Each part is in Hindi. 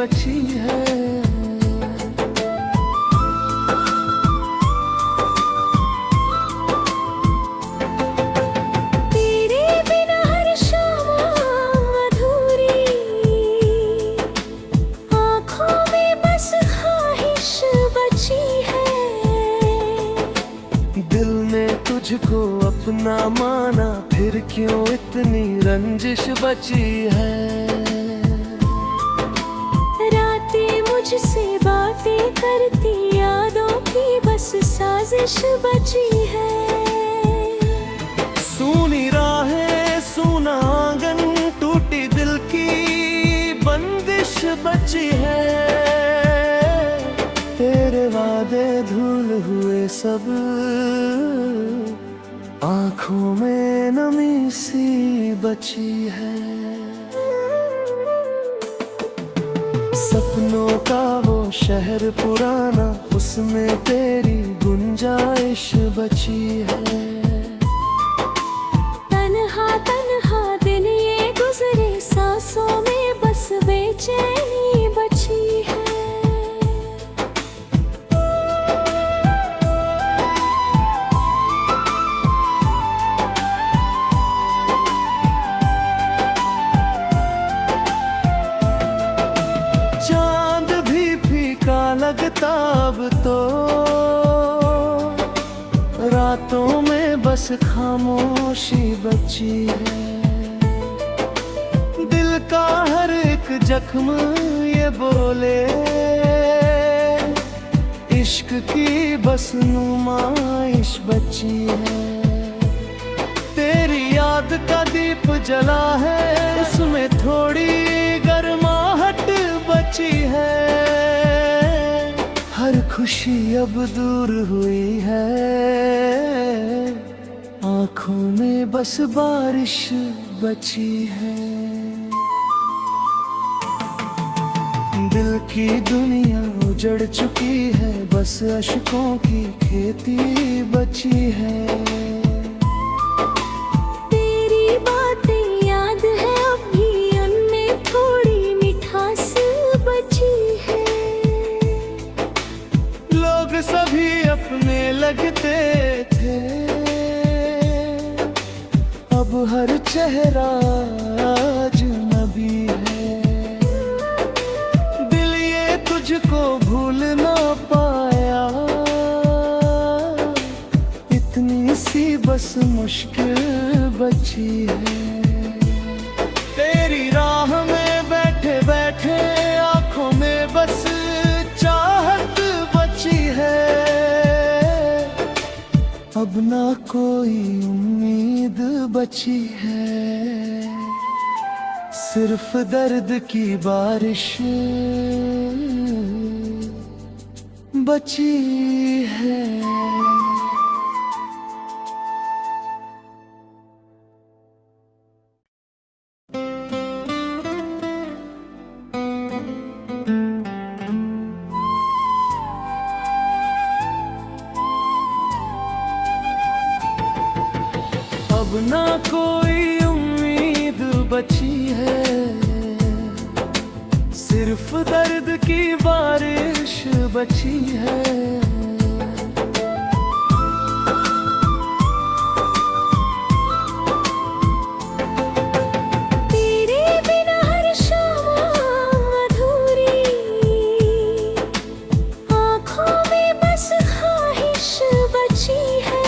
बची है। तुझको अपना माना, फिर क्यों इतनी रंजिश बची है। रातें मुझसे बातें करती, यादों की बस साजिश बची है। सूनी राहें सूना आंगन, टूटी दिल की बंदिश बची है। तेरे वादे धूल हुए सब, आँखों में नमी सी बची है। सपनों का वो शहर पुराना, उसमें तेरी गुंजाइश बची है। तन्हा तन्हा दिन ये गुजरे, सांसों में बस बेचैनी बची है। लगता अब तो रातों में बस खामोशी बची है। दिल का हर एक जख्म ये बोले, इश्क की बस नुमाइश बची है। तेरी याद का दीप जला है, उसमें थोड़ी गर्माहट बची है। हर खुशी अब दूर हुई है, आँखों में बस बारिश बची है। दिल की दुनिया उजड़ चुकी है, बस अश्कों की खेती बची है। तेरी बातें याद है अब भी, उनमें थोड़ी मिठास बची है। लोग सभी अपने लगते थे, अब हर चेहरा अजनबी है। दिल ये तुझको भूल ना पाया, इतनी सी बस मुश्किल बची है। तेरी राह में बैठे बैठे आंखों में बस चाहत बची है। अब ना कोई उम्मीद बची है, सिर्फ दर्द की बारिश बची है। अब ना कोई उम्मीद बची है, सिर्फ दर्द की बारिश बची है। तेरे बिना हर शाम अधूरी, आँखों में बस ख्वाहिश बची है।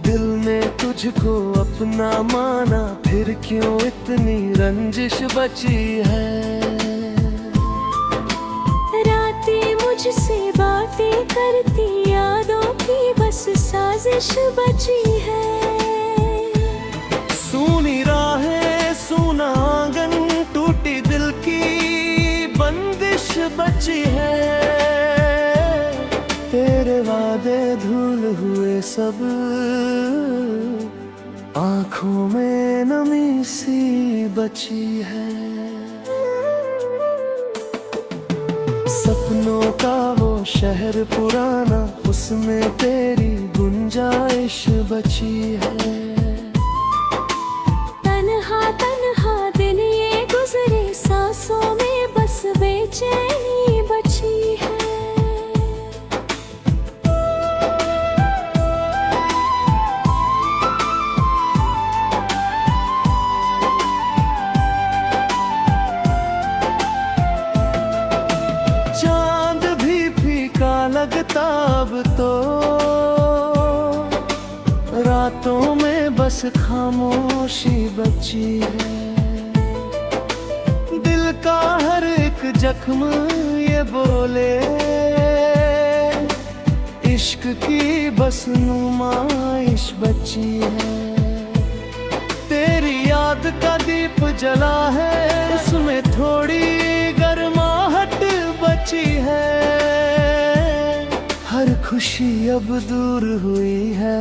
दिल ने तुझको अपना माना, फिर क्यों इतनी रंजिश बची है। रातें मुझसे बातें करती, यादों की बस साजिश बची है। सूनी राहें सूना आंगन, टूटी दिल की बंदिश बची है। तेरे वादे धूल हुए सब, आँखों में नमी सी बची है। सपनों का वो शहर पुराना, उसमें तेरी गुंजाइश बची है। तन्हा तन्हा दिन ये गुजरे, सांसों रातों में बस खामोशी बची है। दिल का हर एक जख्म ये बोले, इश्क की बस नुमाइश बची है। तेरी याद का दीप जला है, उसमें थोड़ी गर्माहट बची है। हर खुशी अब दूर हुई है,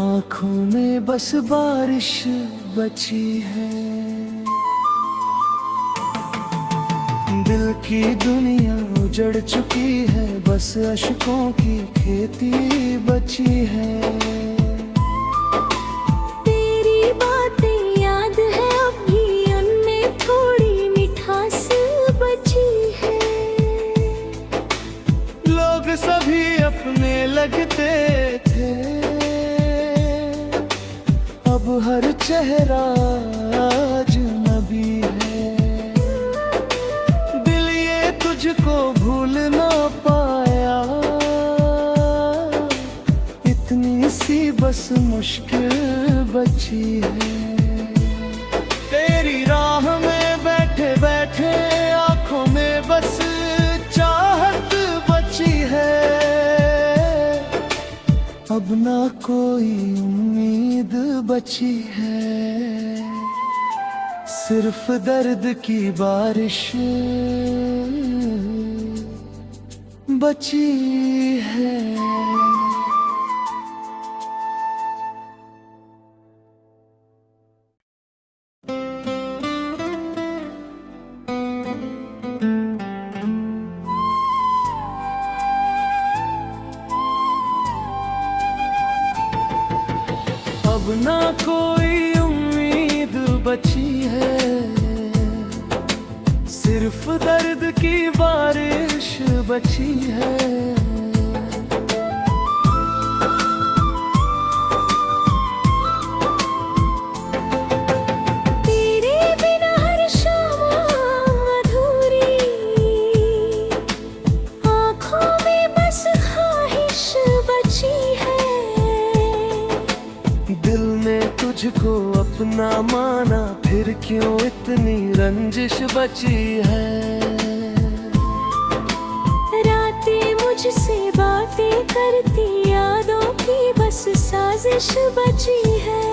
आँखों में बस बारिश बची है। दिल की दुनिया उजड़ चुकी है, बस अश्कों की खेती बची है। तेरी बातें याद है अब भी, उनमें थोड़ी मिठास बची है। लोग सभी अपने लगते थे, अब हर चेहरा अजनबी है। दिल ये तुझको भूल ना पाया, इतनी सी बस मुश्किल बची है। तेरी राह में बैठे बैठे आंखों में बस चाहत बची है। अब ना कोई उम्मीद बची है, सिर्फ दर्द की बारिश बची है। अब ना कोई उम्मीद बची है, सिर्फ दर्द की बारिश बची है। तेरे बिना हर शाम अधूरी, आँखों में बस ख्वाहिश बची है। दिल ने तुझको अपना माना, फिर क्यों इतनी रंजिश बची है। रातें मुझसे बातें करती, यादों की बस साजिश बची है।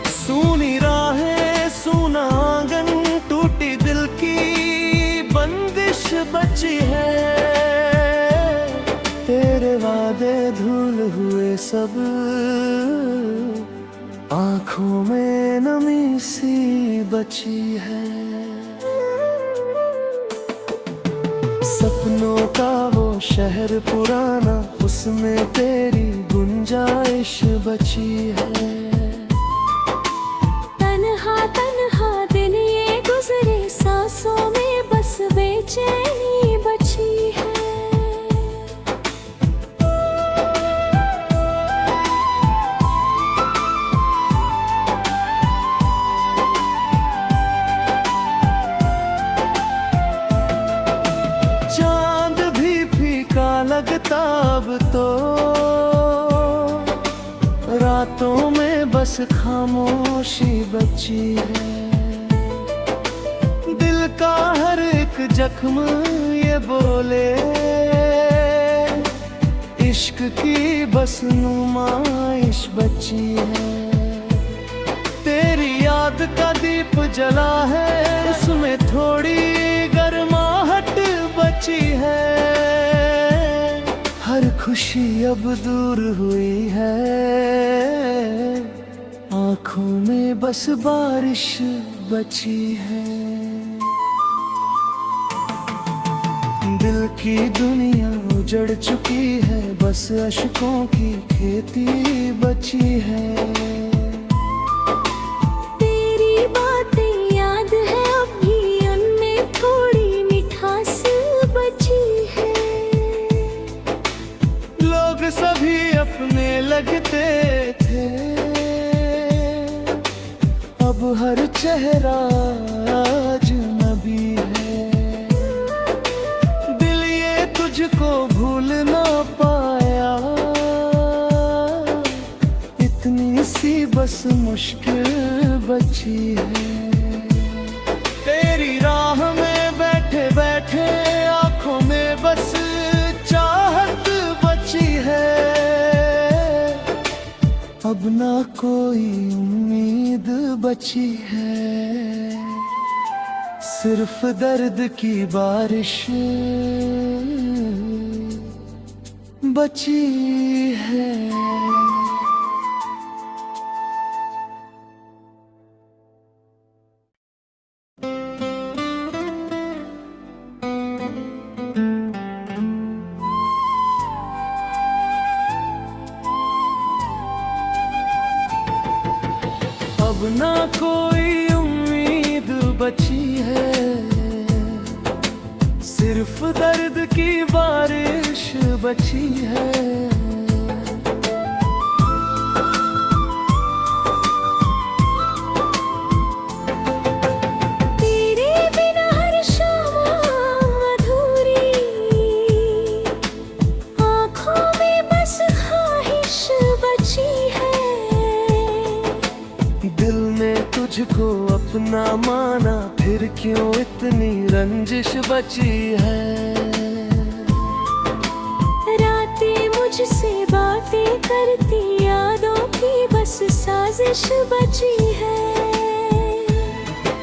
सूनी राहें सूना आंगन, टूटी दिल की बंदिश बची है। तेरे वादे धूल हुए सब, आँखों में नमी सी बची है। सपनों का वो शहर पुराना, उसमें तेरी गुंजाइश बची है। तन्हा तन्हा दिन ये गुजरे, सांसों में बस बेचैनी बची है। चांद भी फीका लगता अब तो, रातों में बस खामोशी बची है। दिल का हर एक जख्म ये बोले, इश्क की बस नुमाइश बची है। तेरी याद का दीप जला है, उसमें थोड़ी गर्माहट बची है। हर खुशी अब दूर हुई है, आँखों में बस बारिश बची है। दिल की दुनिया उजड़ चुकी है, बस अश्कों की खेती बची है। तेरी बातें याद है अब भी, उनमें थोड़ी मिठास बची है। लोग सभी अपने लगते थे, अब हर चेहरा अजनबी है। दिल ये तुझको भूल ना पाया, बस मुश्किल बची है। तेरी राह में बैठे बैठे आंखों में बस चाहत बची है। अब ना कोई उम्मीद बची है, सिर्फ दर्द की बारिश बची है। अब ना कोई उम्मीद बची है, सिर्फ दर्द की बारिश बची है। तेरे बिना हर शाम अधूरी, आँखों में बस ख्वाहिश बची है। दिल ने तुझको अपना माना, फिर क्यों इतनी रंजिश बची है। रातें मुझसे बातें करती, यादों की बस साजिश बची है।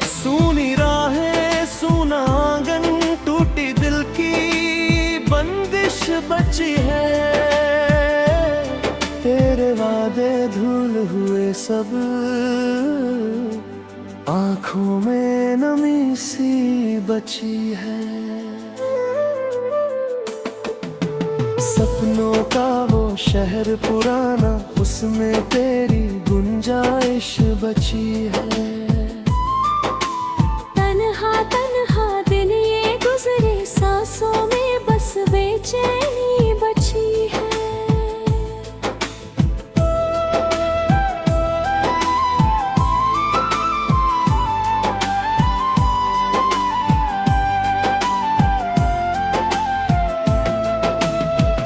सूनी राहें सूना आंगन, टूटी दिल की बंदिश बची है। तेरे वादे धूल हुए सब, आंखों में नमी सी बची है। सपनों का वो शहर पुराना, उसमें तेरी गुंजाइश बची है। तन्हा तन्हा दिन ये गुजरे, सांसों में बस बेचैनी बची है।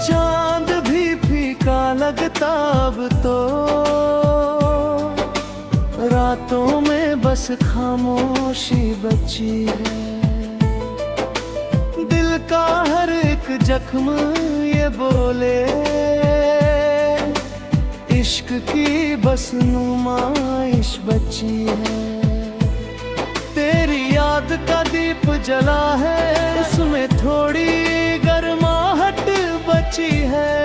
चांद भी फीका लगता अब तो, रातों में बस खामोशी बची है। दिल का हर एक जख्म ये बोले, इश्क की बस नुमाइश बची है। तेरी याद का दीप जला है, उसमें थोड़ी गर्माहट बची है।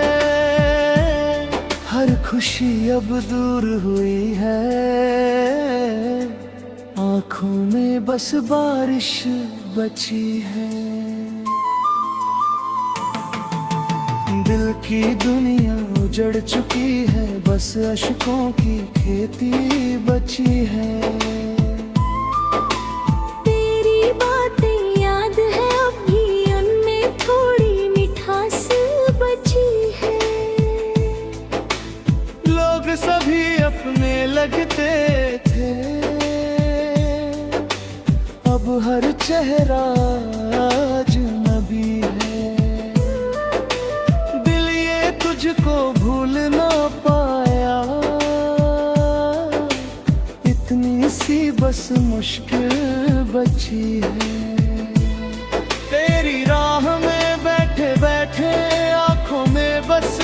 हर खुशी अब दूर हुई है, आंखों में बस बारिश बची है। दिल की दुनिया उजड़ चुकी है, बस अश्कों की खेती बची है। तेरी बातें याद है अब भी, उनमें थोड़ी मिठास बची है। लोग सभी अपने लगते थे, अब हर चेहरा अजनबी है। दिल ये तुझको भूल ना पाया, इतनी सी बस मुश्किल बची है। तेरी राह में बैठे बैठे आंखों में बस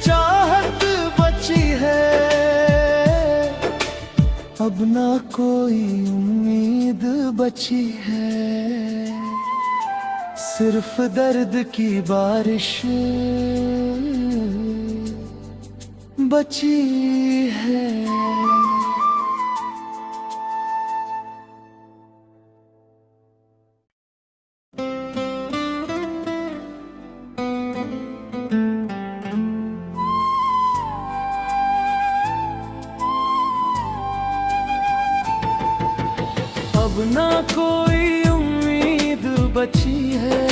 चाहत बची है। अब ना कोई उम्मीद बची है, सिर्फ दर्द की बारिश बची है। अब ना कोई उम्मीद बची है,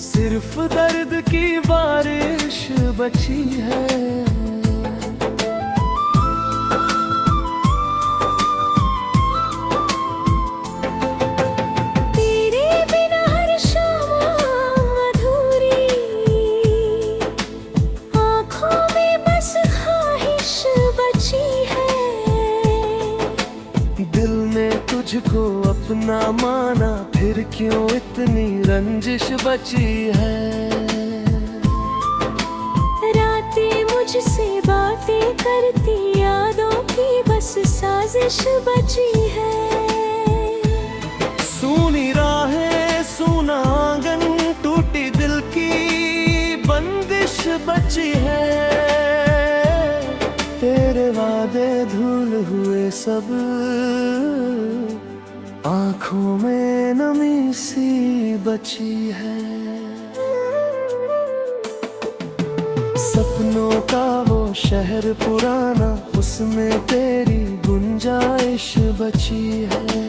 सिर्फ दर्द की बारिश बची है। तेरे बिना हर शाम अधूरी, आँखों में बस ख्वाहिश अपना माना, फिर क्यों इतनी रंजिश बची है। रातें मुझसे बातें करती, यादों की बस साजिश बची है। सूनी राहें, सूना आंगन, टूटी दिल की बंदिश बची है। तेरे वादे धूल हुए सब, आंखों में नमी सी बची है। सपनों का वो शहर पुराना, उसमें तेरी गुंजाइश बची है।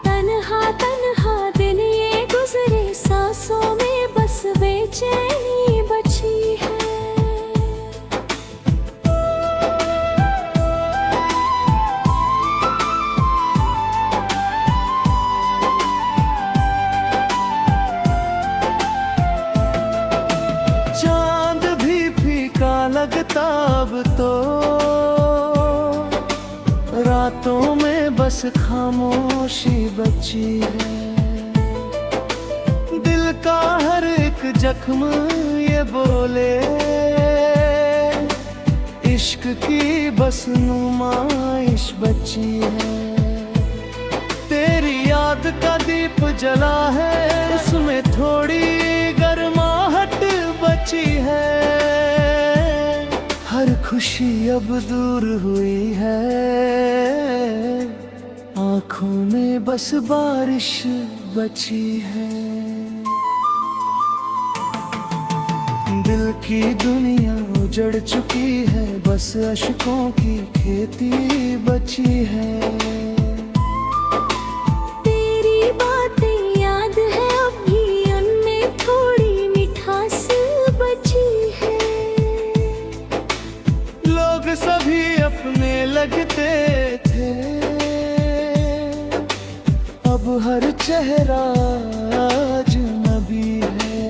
तन्हा तन्हा दिन ये गुजरे, सांसों में बस बेचैनी बची है। चांद भी फीका लगता अब तो, रातों में बस खामोशी बची है। दिल का हर एक जख्म ये बोले, इश्क की बस नुमाइश बची है। तेरी याद का दीप जला है, उसमें थोड़ी गर्माहट बची है। हर खुशी अब दूर हुई है, आंखों में बस बारिश बची है। दिल की दुनिया उजड़ चुकी है, बस अश्कों की खेती बची है। तेरी बातें याद है अब भी, उनमें थोड़ी मिठास बची है। लोग सभी अपने लगते थे, अब हर चेहरा अजनबी है।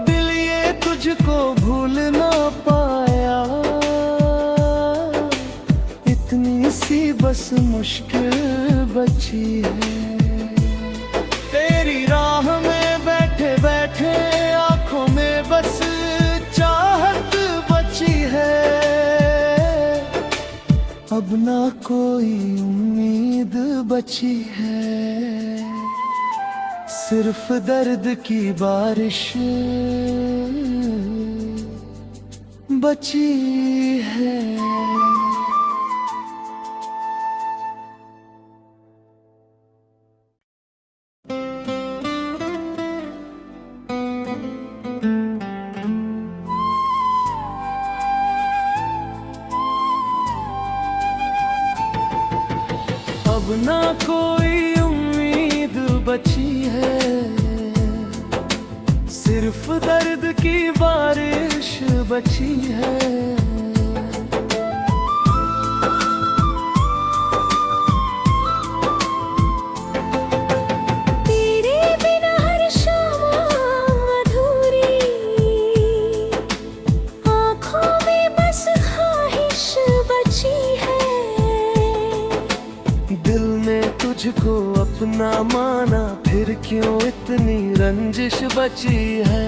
दिल ये तुझको भूल ना पाया, इतनी सी बस मुश्किल बची है। तेरी राह में बैठे बैठे, आंखों में बस चाहत बची है। अब ना कोई उम्मीद बची है, सिर्फ दर्द की बारिश बची है। अब ना कोई उम्मीद बची है, सिर्फ दर्द की बारिश बची है। तेरे बिना हर शाम अधूरी, आँखों में बस ख्वाहिश बची है। दिल ने तुझको अपना माना, फिर क्यों इतनी रंजिश बची है।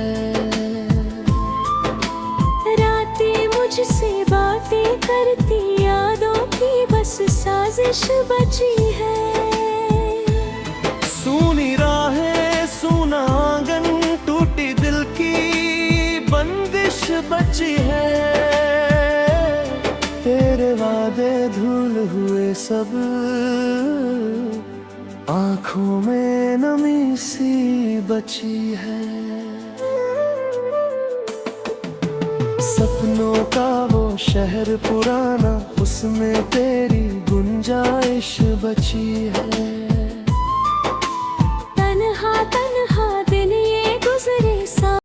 रातें मुझसे बातें करती, यादों की बस साजिश बची है। सूनी राहें, सूना आंगन, टूटी दिल की बंदिश बची है। तेरे वादे धूल हुए सब, आंखों में नमी सी बची है। सपनों का वो शहर पुराना, उसमें तेरी गुंजाइश बची है।